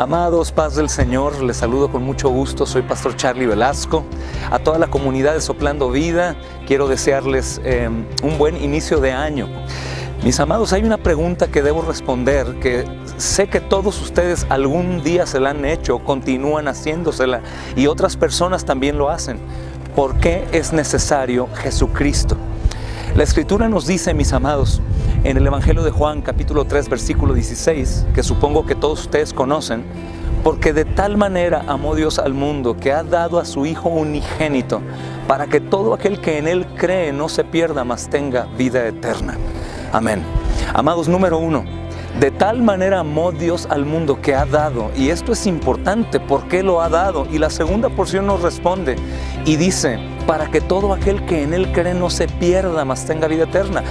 Amados, paz del Señor, les saludo con mucho gusto, soy Pastor Charlie Velasco. A toda la comunidad de Soplando Vida, quiero desearles un buen inicio de año. Mis amados, hay una pregunta que debo responder, que sé que todos ustedes algún día se la han hecho, continúan haciéndosela, y otras personas también lo hacen. ¿Por qué es necesario Jesucristo? La Escritura nos dice, mis amados, en el Evangelio de Juan, capítulo 3, versículo 16, que supongo que todos ustedes conocen, porque de tal manera amó Dios al mundo que ha dado a su Hijo unigénito, para que todo aquel que en Él cree no se pierda, mas tenga vida eterna. Amén. Amados, número 1, de tal manera amó Dios al mundo que ha dado, y esto es importante, ¿por qué lo ha dado? Y la segunda porción nos responde y dice, para que todo aquel que en Él cree no se pierda, mas tenga vida eterna.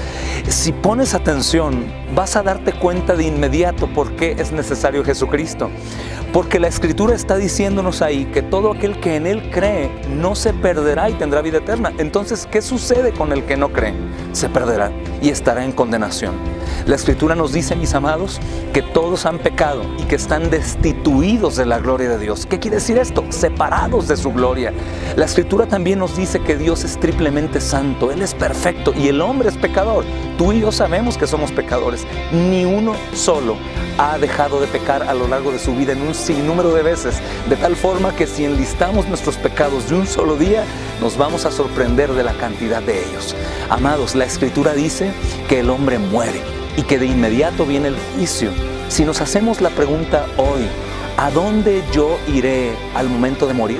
Si pones atención, vas a darte cuenta de inmediato por qué es necesario Jesucristo. Porque la Escritura está diciéndonos ahí que todo aquel que en Él cree no se perderá y tendrá vida eterna. Entonces, ¿qué sucede con el que no cree? Se perderá y estará en condenación. La Escritura nos dice, mis amados, que todos han pecado y que están destituidos de la gloria de Dios. ¿Qué quiere decir esto? Separados de su gloria. La Escritura también nos dice que Dios es triplemente santo, Él es perfecto y el hombre es pecador. Tú y yo sabemos que somos pecadores. Ni uno solo ha dejado de pecar a lo largo de su vida en un sinnúmero de veces, de tal forma que si enlistamos nuestros pecados de un solo día, nos vamos a sorprender de la cantidad de ellos. Amados, la Escritura dice que el hombre muere y que de inmediato viene el juicio. Si nos hacemos la pregunta hoy, ¿a dónde yo iré al momento de morir?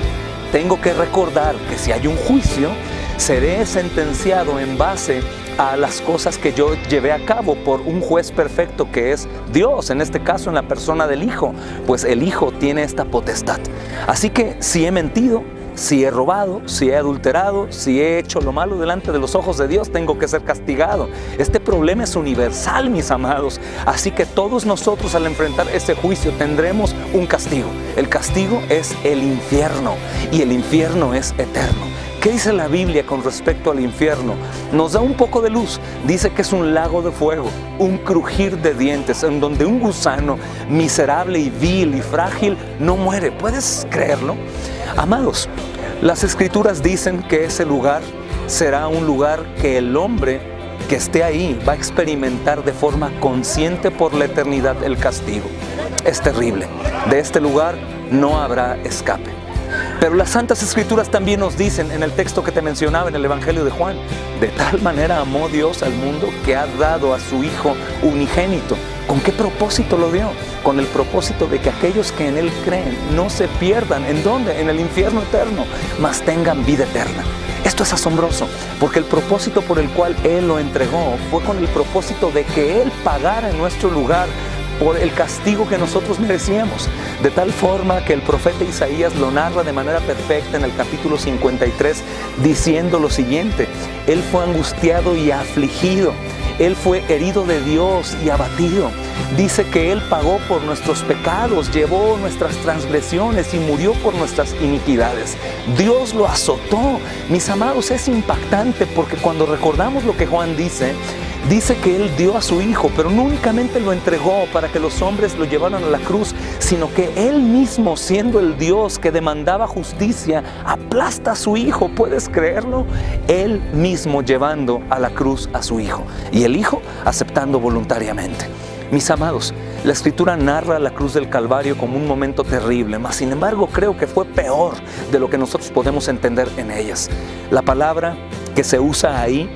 Tengo que recordar que si hay un juicio, seré sentenciado en base a las cosas que yo llevé a cabo por un juez perfecto que es Dios, en este caso en la persona del Hijo, pues el Hijo tiene esta potestad. Así que si he mentido, si he robado, si he adulterado, si he hecho lo malo delante de los ojos de Dios, tengo que ser castigado. Este problema es universal, mis amados. Así que todos nosotros al enfrentar ese juicio tendremos un castigo. El castigo es el infierno y el infierno es eterno. ¿Qué dice la Biblia con respecto al infierno? Nos da un poco de luz. Dice que es un lago de fuego, un crujir de dientes, en donde un gusano miserable y vil y frágil no muere. ¿Puedes creerlo? Amados, las Escrituras dicen que ese lugar será un lugar que el hombre que esté ahí va a experimentar de forma consciente por la eternidad el castigo. Es terrible. De este lugar no habrá escape. Pero las Santas Escrituras también nos dicen en el texto que te mencionaba en el Evangelio de Juan, de tal manera amó Dios al mundo que ha dado a su Hijo unigénito. ¿Con qué propósito lo dio? Con el propósito de que aquellos que en Él creen no se pierdan. ¿En dónde? En el infierno eterno, mas tengan vida eterna. Esto es asombroso, porque el propósito por el cual Él lo entregó fue con el propósito de que Él pagara en nuestro lugar por el castigo que nosotros merecíamos, de tal forma que el profeta Isaías lo narra de manera perfecta en el capítulo 53, diciendo lo siguiente: Él fue angustiado y afligido, Él fue herido de Dios y abatido. Dice que Él pagó por nuestros pecados, llevó nuestras transgresiones y murió por nuestras iniquidades. Dios lo azotó. Mis amados, es impactante porque cuando recordamos lo que Juan dice que Él dio a su Hijo, pero no únicamente lo entregó para que los hombres lo llevaran a la cruz, sino que Él mismo, siendo el Dios que demandaba justicia, aplasta a su Hijo. ¿Puedes creerlo? Él mismo llevando a la cruz a su Hijo y el Hijo aceptando voluntariamente. Mis amados, la Escritura narra la cruz del Calvario como un momento terrible, mas sin embargo creo que fue peor de lo que nosotros podemos entender en ellas. La palabra que se usa ahí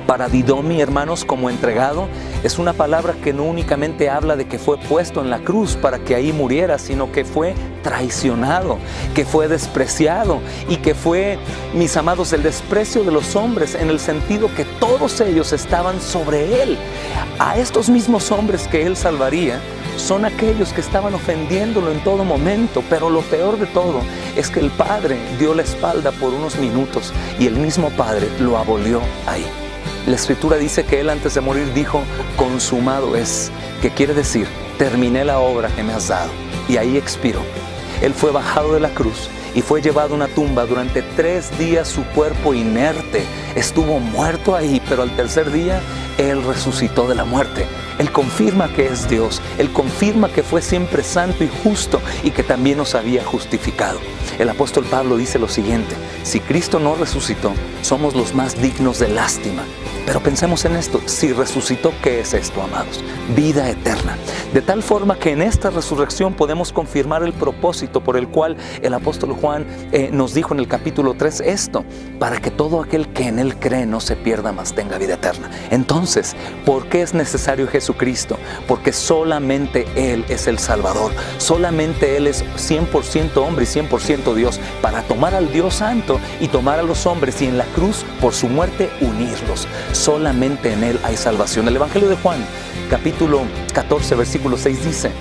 para didomi, hermanos, como entregado, es una palabra que no únicamente habla de que fue puesto en la cruz para que ahí muriera, sino que fue traicionado, que fue despreciado y que fue, mis amados, el desprecio de los hombres en el sentido que todos ellos estaban sobre Él. A estos mismos hombres que Él salvaría son aquellos que estaban ofendiéndolo en todo momento, pero lo peor de todo es que el Padre dio la espalda por unos minutos y el mismo Padre lo abolió ahí. La Escritura dice que Él antes de morir dijo, consumado es, que quiere decir, terminé la obra que me has dado. Y ahí expiró. Él fue bajado de la cruz y fue llevado a una tumba. Durante 3 días su cuerpo inerte estuvo muerto ahí, pero al tercer día Él resucitó de la muerte. Él confirma que es Dios. Él confirma que fue siempre santo y justo y que también nos había justificado. El apóstol Pablo dice lo siguiente: si Cristo no resucitó, somos los más dignos de lástima. Pero pensemos en esto: si resucitó, ¿qué es esto, amados? Vida eterna. De tal forma que en esta resurrección podemos confirmar el propósito por el cual el apóstol Juan nos dijo en el capítulo 3 esto: para que todo aquel que en Él cree no se pierda, mas tenga vida eterna. Entonces, ¿por qué es necesario Jesucristo? Porque solamente Él es el Salvador. Solamente Él es 100% hombre y 100% Dios, para tomar al Dios Santo y tomar a los hombres y en la cruz, por su muerte, unirlos. Solamente en Él hay salvación. El Evangelio de Juan, capítulo 14, versículo 6 dice: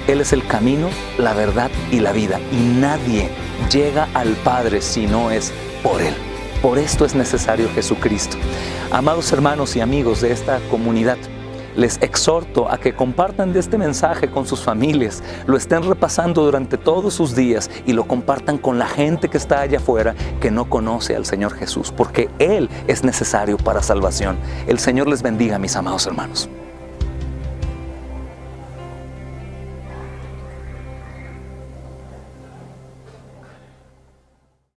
Él es el camino, la verdad y la vida, y nadie llega al Padre si no es por Él. Por esto es necesario Jesucristo. Amados hermanos y amigos de esta comunidad, les exhorto a que compartan de este mensaje con sus familias, lo estén repasando durante todos sus días y lo compartan con la gente que está allá afuera que no conoce al Señor Jesús, porque Él es necesario para salvación. El Señor les bendiga, mis amados hermanos.